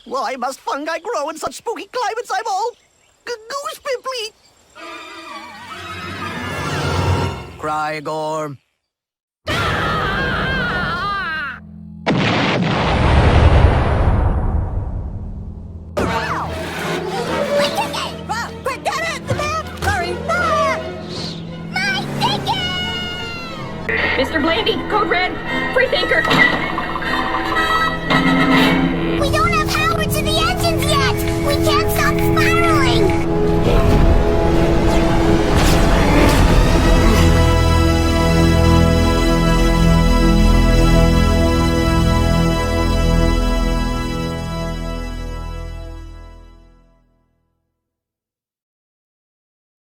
Why must fungi grow in such spooky climates? I'm all goose pimply. Cry, Gorm. Mr. Blandy, Code Red, Freethinker.